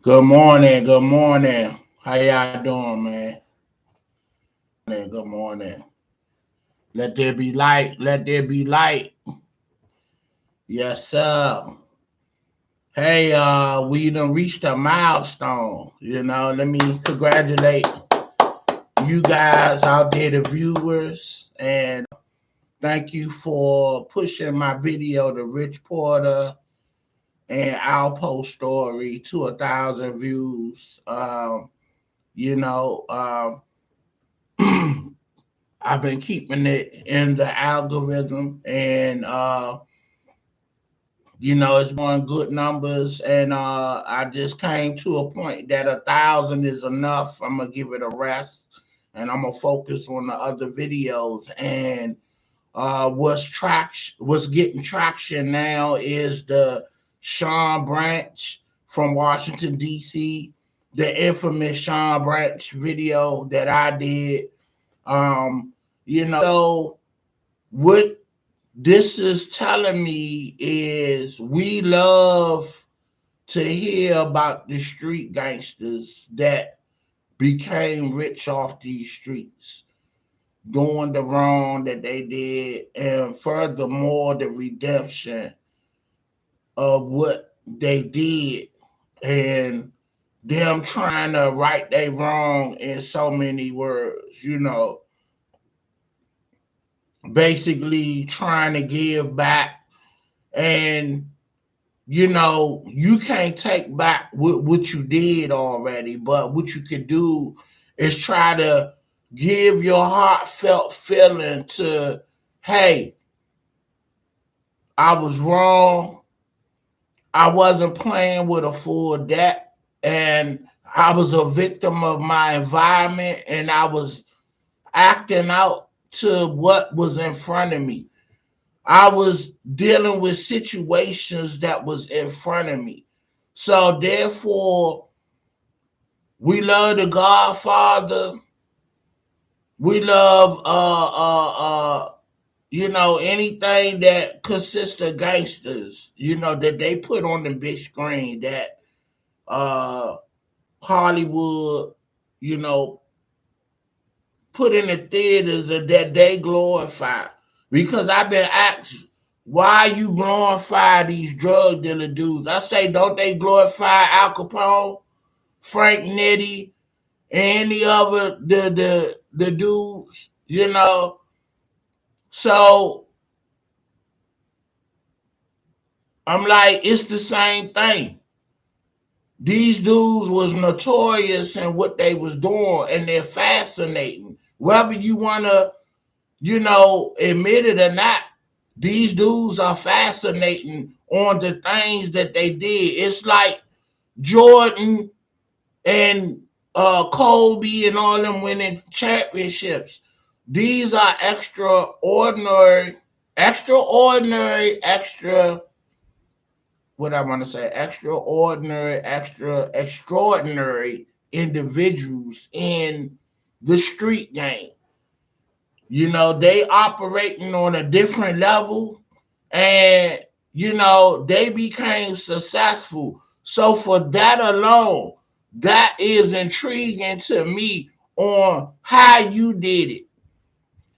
Good morning. Good morning. How y'all doing, man? Good morning. Let there be light. Let there be light. Yes, sir. Hey, we done reached a milestone. Let me congratulate you guys out there, the viewers, and thank you for pushing my video, the Rich Porter and Alpo story, to 1,000 views. You know, I've been keeping it in the algorithm, and it's going good numbers. And I just came to a point that 1,000 is enough. I'm gonna give it a rest, and I'm gonna focus on the other videos. And what's getting traction now is the Sean Branch from Washington D.C., the infamous Sean Branch video that I did. So what this is telling me is we love to hear about the street gangsters that became rich off these streets, doing the wrong that they did, and furthermore, the redemption of what they did, and them trying to right their wrong in so many words, basically trying to give back. And you can't take back what you did already, but what you could do is try to give your heartfelt feeling to, hey, I was wrong. I wasn't playing with a full deck, and I was a victim of my environment, and I was acting out to what was in front of me. I was dealing with situations that was in front of me. So therefore, we love the Godfather. We love anything that consists of gangsters, that they put on the big screen, that uh Hollywood, you know, put in the theaters that they glorify. Because I've been asked, why you glorify these drug dealer dudes? I say, don't they glorify Al Capone, Frank Nitti, and any other the dudes? So I'm like, it's the same thing. These dudes was notorious in what they was doing, and they're fascinating. Whether you want to, admit it or not, these dudes are fascinating on the things that they did. It's like Jordan and Kobe and all them winning championships. These are what I want to say, extraordinary individuals in the street game. They operating on a different level, and they became successful. So for that alone, that is intriguing to me on how you did it,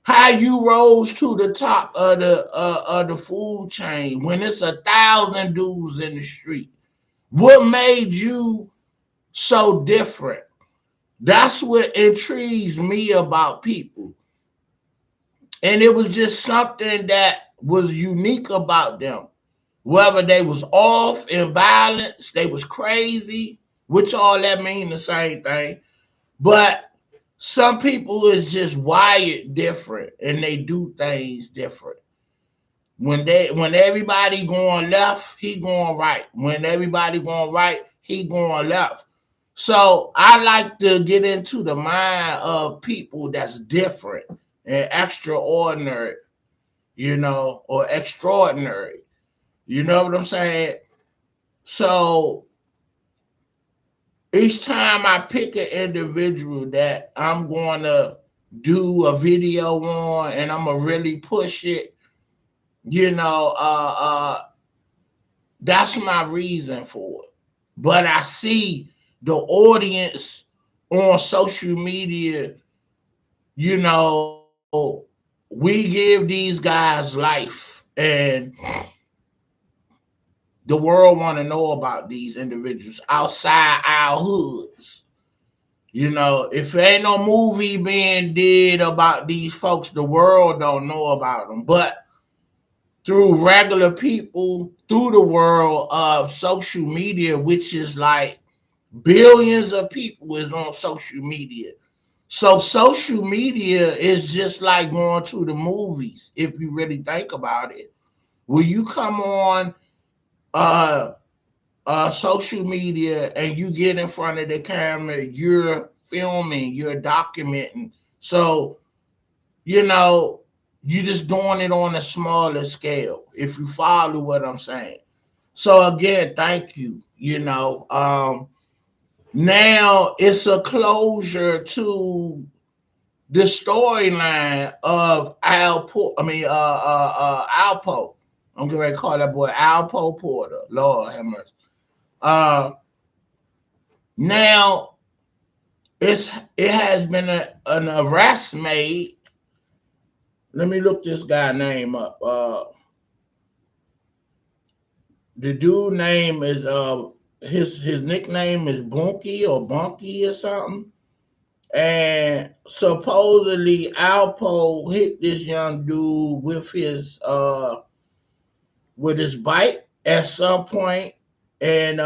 how you rose to the top of the food chain when it's 1,000 dudes in the street. What made you so different? That's what intrigues me about people. And it was just something that was unique about them. Whether they was off in violence, they was crazy, which all that mean the same thing. But some people is just wired different, and they do things different. When everybody going left, he going right. When everybody going right, he going left. So I like to get into the mind of people that's different and extraordinary, or extraordinary. You know what I'm saying? So each time I pick an individual that I'm going to do a video on, and I'm going to really push it, you know, uh, uh, that's my reason for it. But I see the audience on social media, you know, we give these guys life, and the world want to know about these individuals outside our hoods. You know, if there ain't no movie being did about these folks, the world don't know about them. But through regular people, through the world of social media, which is like billions of people is on social media. So social media is just like going to the movies, if you really think about it. When you come on uh social media and you get in front of the camera, you're filming, you're documenting. So, you know, you're just doing it on a smaller scale, if you follow what I'm saying. So again, thank you. Now it's a closure to the storyline of Alpo. Alpo. I'm going to call that boy Alpo Porter. Lord have mercy. Uh, Now it has been an arrest made. Let me look this guy name up. The dude name is his nickname is Bunky or Bunky or something. And supposedly Alpo hit this young dude with his bike at some point, and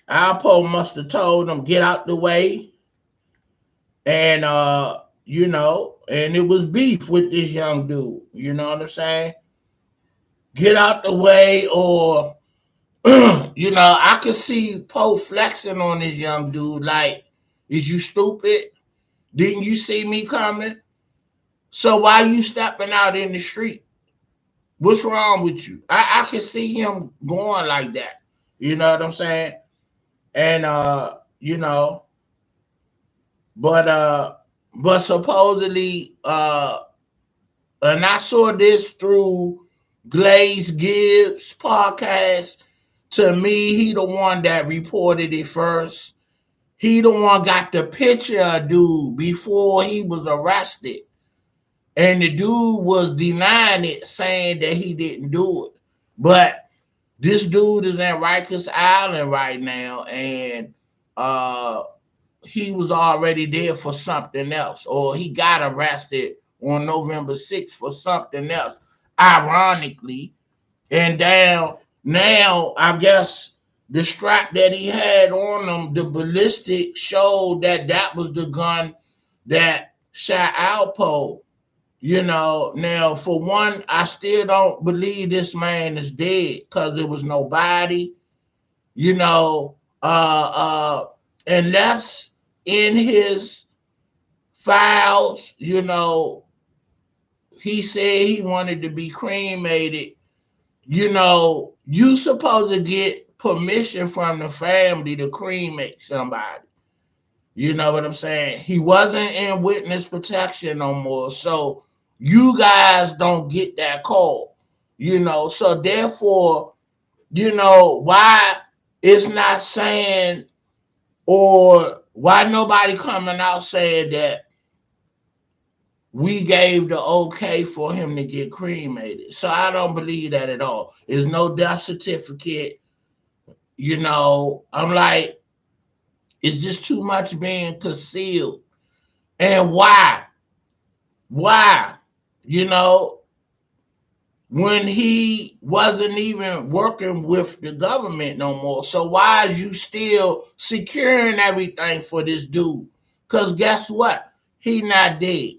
Alpo must have told him get out the way, and and it was beef with this young dude. You know what I'm saying? Get out the way, or I could see Poe flexing on this young dude. Like, is you stupid? Didn't you see me coming? So why you stepping out in the street? What's wrong with you? I could see him going like that. You know what I'm saying? And but supposedly and I saw this through Glaze Gibbs podcast. To me, he the one that reported it first. He the one got the picture of dude before he was arrested. And the dude was denying it, saying that he didn't do it. But this dude is in Rikers Island right now, and uh, he was already there for something else, or he got arrested on November 6th for something else, ironically. And now I guess the strap that he had on him, the ballistic, showed that that was the gun that shot Alpo. Now for one, I still don't believe this man is dead because there was no body. You know, unless in his files, he said he wanted to be cremated. You supposed to get permission from the family to cremate somebody. You know what I'm saying? He wasn't in witness protection no more. So you guys don't get that call. So therefore, why it's not saying, or why nobody coming out saying that we gave the okay for him to get cremated. So I don't believe that at all. There's no death certificate. I'm like, it's just too much being concealed. And why? Why? You know, when he wasn't even working with the government no more. So why is you still securing everything for this dude? Because guess what? He not dead.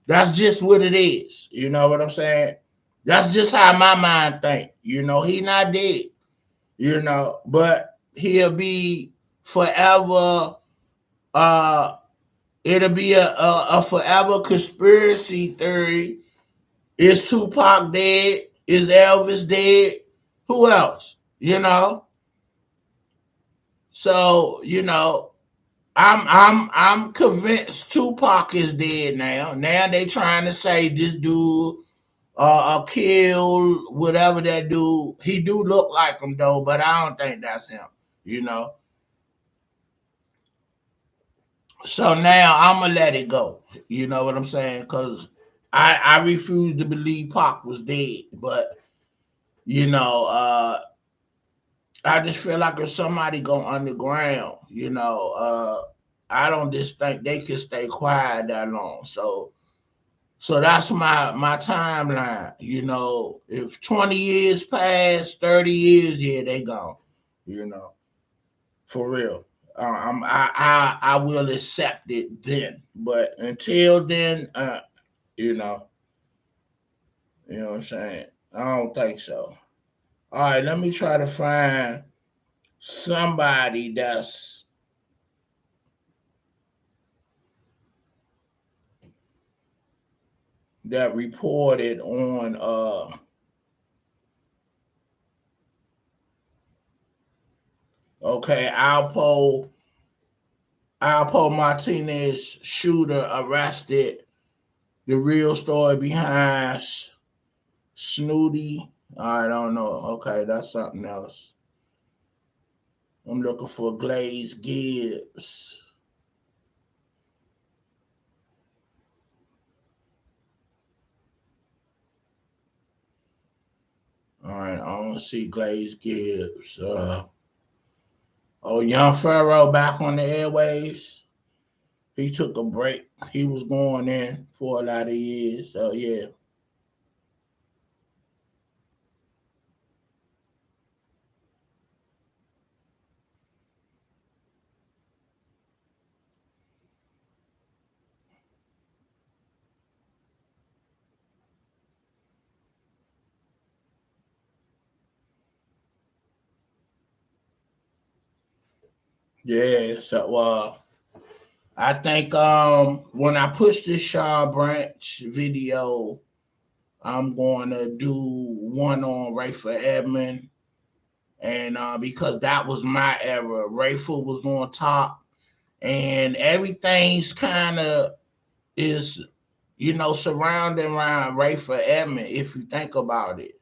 That's just what it is. You know what I'm saying? That's just how my mind think. He not dead. But he'll be forever. It'll be a forever conspiracy theory. Is Tupac dead? Is Elvis dead? Who else? So I'm convinced Tupac is dead now. Now they trying to say this dude killed whatever that dude. He do look like him though, but I don't think that's him. you know. So now I'm gonna let it go. You know what I'm saying? Because I refuse to believe Pac was dead, but you know, I just feel like if somebody go underground, I don't just think they can stay quiet that long. So that's my timeline. If 20 years pass, 30 years, yeah, they gone. You know, for real. I will accept it then, but until then, you know, you know what I'm saying. I don't think so. All right, let me try to find somebody that reported on okay, Alpo Martinez shooter arrested. The real story behind Snooty. I don't know. Okay, that's something else. I'm looking for Glaze Gibbs. All right, I don't see Glaze Gibbs. Young Pharaoh back on the airwaves. He took a break. He was going in for a lot of years. So yeah. Yeah. So I think when I push this Shaw Branch video, I'm going to do one on Rayford Edmond, and because that was my era, Rayford was on top, and everything's kind of is surrounding around Rayford Edmond if you think about it,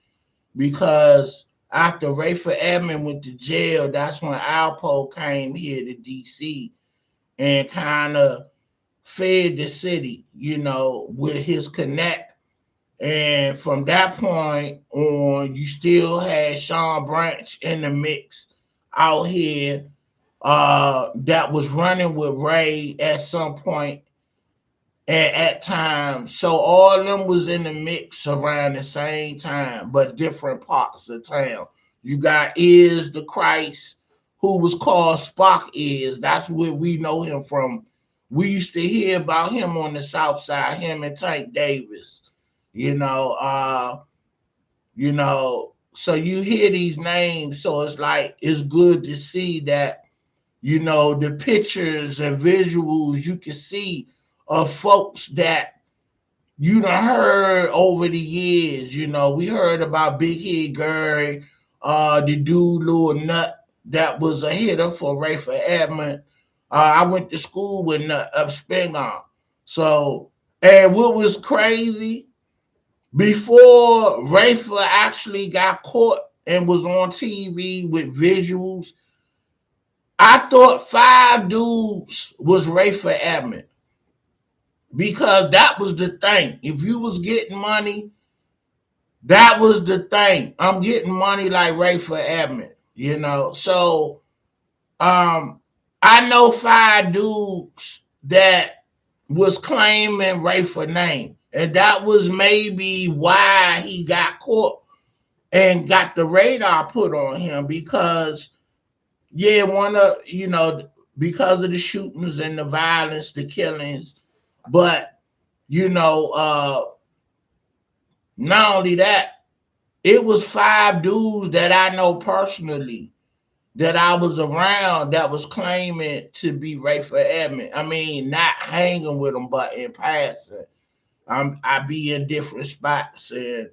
because after Rayford Edmond went to jail, that's when Alpo came here to DC and kind of fed the city, with his connect. And from that point on, you still had Sean Branch in the mix out here that was running with Ray at some point at times. So all of them was in the mix around the same time, but different parts of town. You got Is the Christ, who was called Spock Is. That's where we know him from. We used to hear about him on the South Side, him and Tank Davis. You know, uh, so you hear these names, so it's like it's good to see that the pictures and visuals you can see of folks that you done heard over the years. We heard about Big Head Gary, the dude Lil Nut that was a hitter for Rayford Edmond. I went to school with Nut of Spingarn. So, and what was crazy, before Rayford actually got caught and was on TV with visuals, I thought Five Dudes was Rayford Edmond because that was the thing. If you was getting money, that was the thing. I'm getting money like Rayford Edmond. So I know Five Dudes that was claiming Rayford name. And that was maybe why he got caught and got the radar put on him because yeah, because of the shootings and the violence, the killings, but you know, uh, not only that, it was five dudes that I know personally that I was around that was claiming to be Rayford Edmond. I mean, not hanging with them, but in passing. I be in different spots and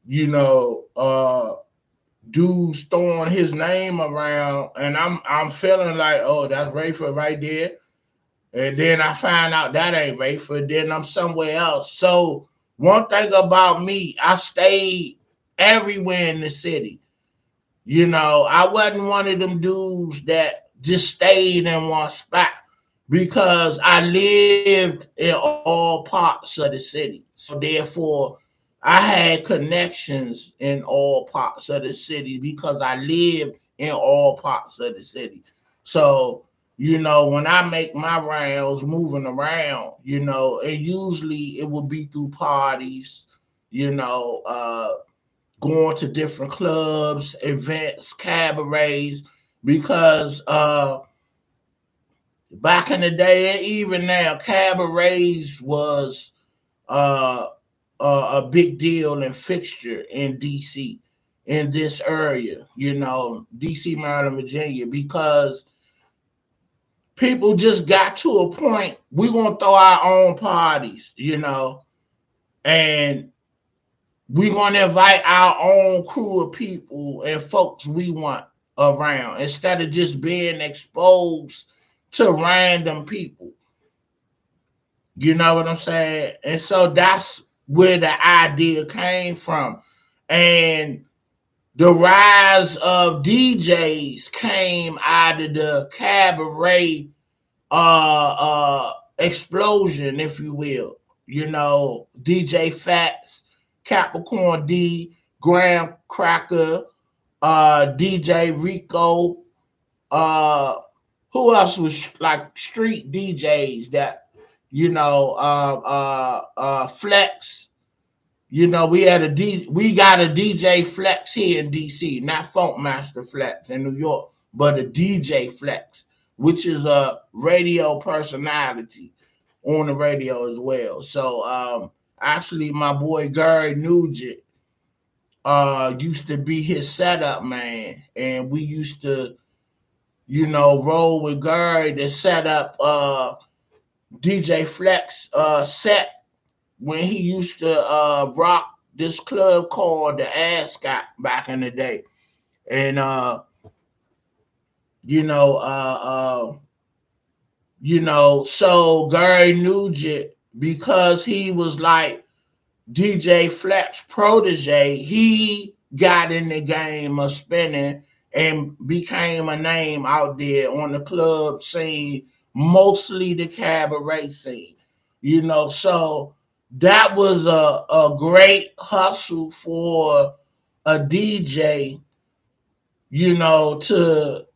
you know, uh dudes throwing his name around, and I'm feeling like, oh, that's Rayford right there. And then I find out that ain't Rayford. Then I'm somewhere else. So one thing about me, I stayed everywhere in the city. I wasn't one of them dudes that just stayed in one spot because I lived in all parts of the city. So therefore, I had connections in all parts of the city because I lived in all parts of the city. So, when I make my rounds moving around, and usually it will be through parties, you know, going to different clubs, events, cabarets, because back in the day and even now, cabarets was uh, a big deal and fixture in DC, in this area, DC, Maryland, Virginia, because people just got to a point, we want to throw our own parties, and we want to invite our own crew of people and folks we want around instead of just being exposed to random people. You know what I'm saying? And so that's where the idea came from. And the rise of DJs came out of the cabaret explosion, if you will. DJ Fats, Capricorn D, Graham Cracker, DJ Rico, uh, who else was like street DJs that, Flex. We got a DJ Flex here in DC, not Funk Master Flex in New York, but a DJ Flex, which is a radio personality on the radio as well. So actually my boy Gary Nugent used to be his setup man, and we used to, roll with Gary to set up DJ Flex set when he used to rock this club called the Ascot back in the day. And you know, uh, so Gary Nugent, because he was like DJ Flex protege, he got in the game of spinning and became a name out there on the club scene, mostly the cabaret scene. So that was a great hustle for a DJ, to,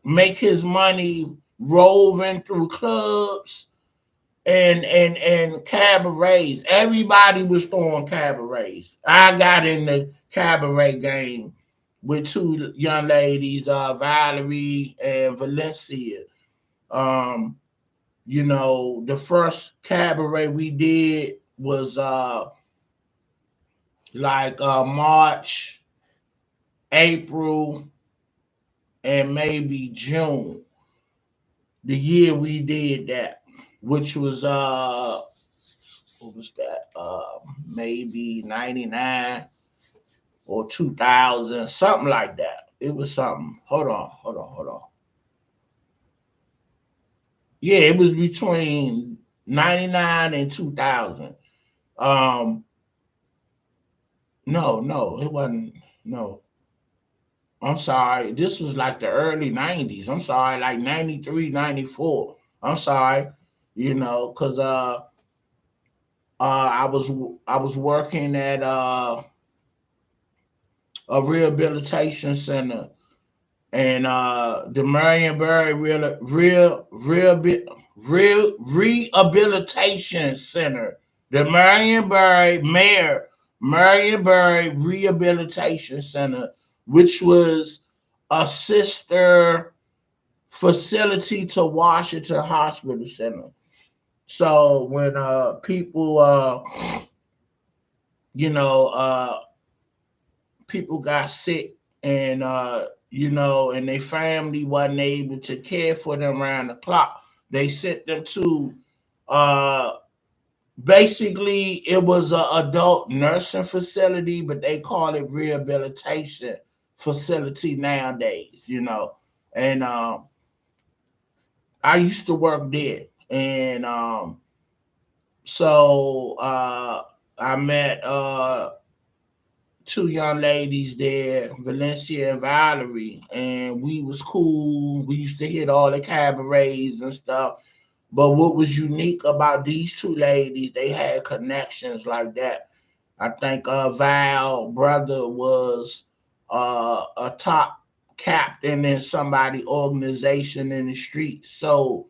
make his money roving through clubs and cabarets. Everybody was throwing cabarets. I got in the cabaret game with two young ladies, Valerie and Valencia. Um, the first cabaret we did was like March, April, and maybe June. The year we did that, which was what was that? Maybe 99 or 2000, something like that. It was something. Hold on. Yeah, it was between 99 and 2000. Um, no, it wasn't. No, I'm sorry. This was like the early 90s. I'm sorry, like 93, 94. I'm sorry, because I was working at a rehabilitation center, and the Marionberry Rehabilitation Center, the Marionberry Rehabilitation Center, which was a sister facility to Washington Hospital Center. So when people, you know, people got sick, and and their family wasn't able to care for them around the clock, they sent them to uh basically it was a adult nursing facility, but they call it rehabilitation facility nowadays, and I used to work there, and so I met two young ladies there, Valencia and Valerie, and we was cool. We used to hit all the cabarets and stuff. But what was unique about these two ladies, they had connections like that. I think Val brother was a top captain in somebody organization in the street. So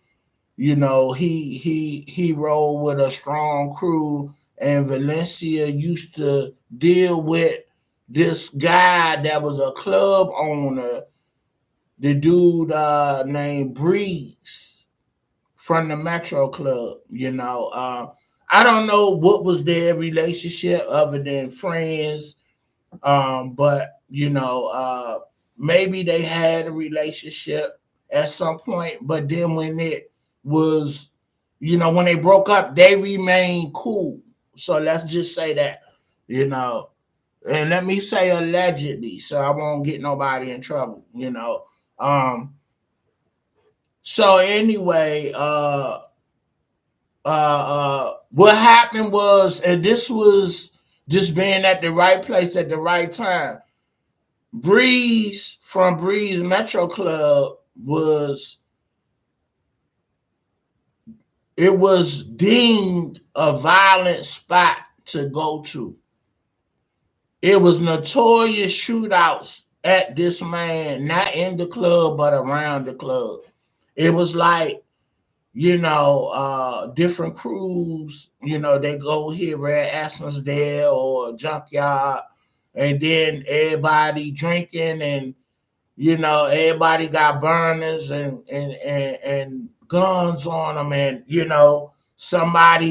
he rolled with a strong crew, and Valencia used to deal with this guy that was a club owner, the dude named Breeze from the Metro Club. I don't know what was their relationship other than friends, but maybe they had a relationship at some point. But then when it was, when they broke up, they remained cool. So let's just say that, you know, and let me say allegedly, so I won't get nobody in trouble. So anyway, what happened was, and this was just being at the right place at the right time. Breeze from Breeze Metro Club was deemed a violent spot to go to. It was notorious shootouts at this man, not in the club but around the club. It was like, different crews, they go here at Aspen's or Junkyard, and then everybody drinking, and everybody got burners and guns on them, and somebody